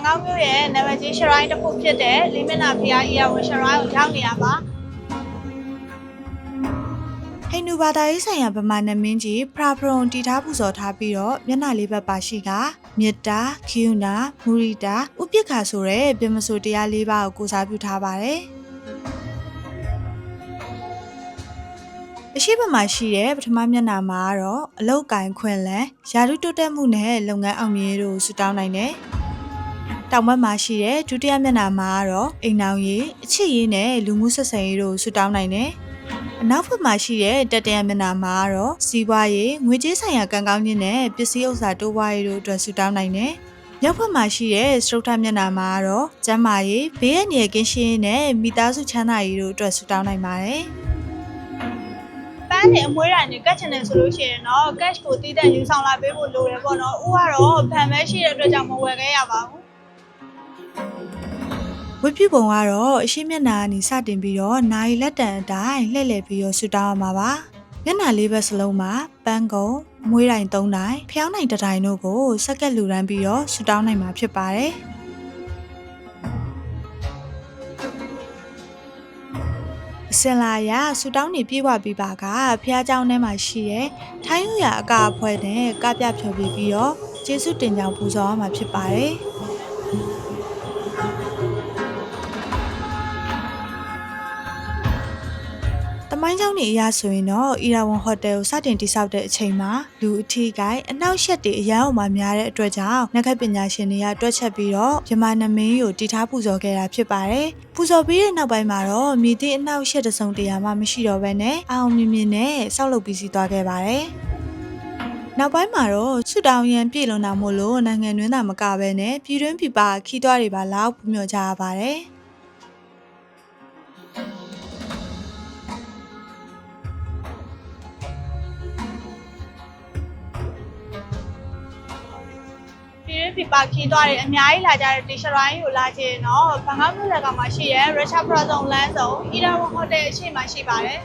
ကောင်းမျိုးရဲ့နာမည်ကြီးရှရိုင်းတစ်ခုဖြစ်တဲ့လေးမျက်နှာဖျားကြီးရဝင်ရှရိုင်းကိုရောက်နေရပါဟိန္ဒူဘာသာရေးဆိုင်ရာဗမာနမင်းကြီးဖရာဖရုံတီထားပူဇော်ထားပြီးတော့မျက်နှာလေးဘက်ပါရှိကမေတ္တာခယုဏမုရိတာဥပိ္ပခါဆိုတဲ့ပြမဆိုတရား၄ပါးကိုကိုးစားပြုထားပါတယ်အရှိဘမှာရှိတဲ့ပထမမျက်နှာမှာတော့အလုတ်ကင်ခွင့်လန်းယာရုတိုးတက်မှုနဲ့လုပ်ငန်းအောင်မြင်တို့ဆူတောင်းနိုင်တယ်။တောင်ဘက်မှာရှိတဲ့ဒုတိယမျက်နှာမှာတော့အိမ်အောင်ရေးအချစ်ရေးနဲ့လူမှုဆက်ဆံရေးတို့ဆူတောင်းနိုင်တယ်။အနောက်ဘက်မှာရှိတဲ့တတိယမျက်နှာမှာတော့စီးပွားရေးငွေကြေးဆိုင်ရာကံကောင်းခြင်းနဲ့ပစ္စည်းဥစ္စာတိုးပွားရေးတို့အတွက်ဆူတောင်းနိုင်တယ်။မြောက်ဘက်မှာရှိတဲ့စတုထမျက်နှာမှာတော့ကျန်းမာရေးဘေးအန္တရာယ်ကင်းရှင်းရေးနဲ့မိသားစုချမ်းသာရေးတို့အတွက်ဆူတောင်းနိုင်ပါတယ်။ပန်းနေအမွှေးတိုင်းနဲ့ကတ်ချင်တယ်ဆိုလို့ရှိရင်တော့ cash ကိုတည်တဲ့ယူဆောင်လာပေးဖို့လိုတယ်ပေါ့နော်။ဦးကတော့ဖန်မဲရှိတဲ့အတွက်ကြောင့်မဝယ်ခဲ့ရပါဘူး။ဝိပြုပုံကတော့အရှိမျက်နှာကနေစတင်ပြီးတော့နိုင်လက်တံအတိုင်းလှည့်လည်ပြီးတော့ဆူတောင်းရမှာပါ။မျက်နှာလေးဘက်စလုံးမှာပန်းကုံမွှေးတိုင်း၃တိုင်းဖျောင်းနိုင်တစ်တိုင်းတို့ကိုစက္ကက်လူရမ်းပြီးတော့ဆူတောင်းနိုင်မှာဖြစ်ပါတယ်။အစင်လာရဆူတောင်းနေပြေးဝပြီးပါကဖះเจ้าထဲမှာရှိတဲ့ထိုင်းဥရအကာအဖွဲနဲ့ကပြဖြော်ပြီးတော့ကျေးဇူးတင်ကြောင်းပူဇော်ရမှာဖြစ်ပါတယ်။တမိုင်းเจ้าနေအရာဆိုရင်တော့အီရာဝန်ဟိုတယ်ကိုစတင်တည်ဆောက်တဲ့အချိန်မှာလူအထီးကိုင်းအနောက်ရှက်တွေအရန်အောင်မှများတဲ့အတွက်ကြောင့်နက္ခပညာရှင်တွေကတွက်ချက်ပြီးတော့မြမနမင်းကိုတည်ထားပူဇော်ခဲ့တာဖြစ်ပါတယ်။ပူဇော်ပြီးတဲ့နောက်ပိုင်းမှာတော့မြေတိအနောက်ရှက်တစုံတရာမှမရှိတော့ဘဲနဲ့အောင်မြင်မြင်နဲ့ဆောက်လုပ်ပြီးစီးသွားခဲ့ပါတယ်။နောက်ပိုင်းမှာတော့ဆွတောင်းရန်ပြည်လွန်တာမို့လို့နိုင်ငံတွင်းသာမကဘဲနဲ့ပြည်တွင်းပြည်ပခီးသွားတွေပါလောက်ပူမျှော်ကြရပါတယ်။ပြပခီးသွားတယ်အများကြီးလာကြတဲ့တီရှရိုင်းကိုလာချင်တော့ဘန်ကောက်မြို့လယ်ကောင်မှာရှိရဲ Richard Prason လမ်းဆောင်အီရာဝန်ဟိုတယ်အရှိမရှိပါတယ်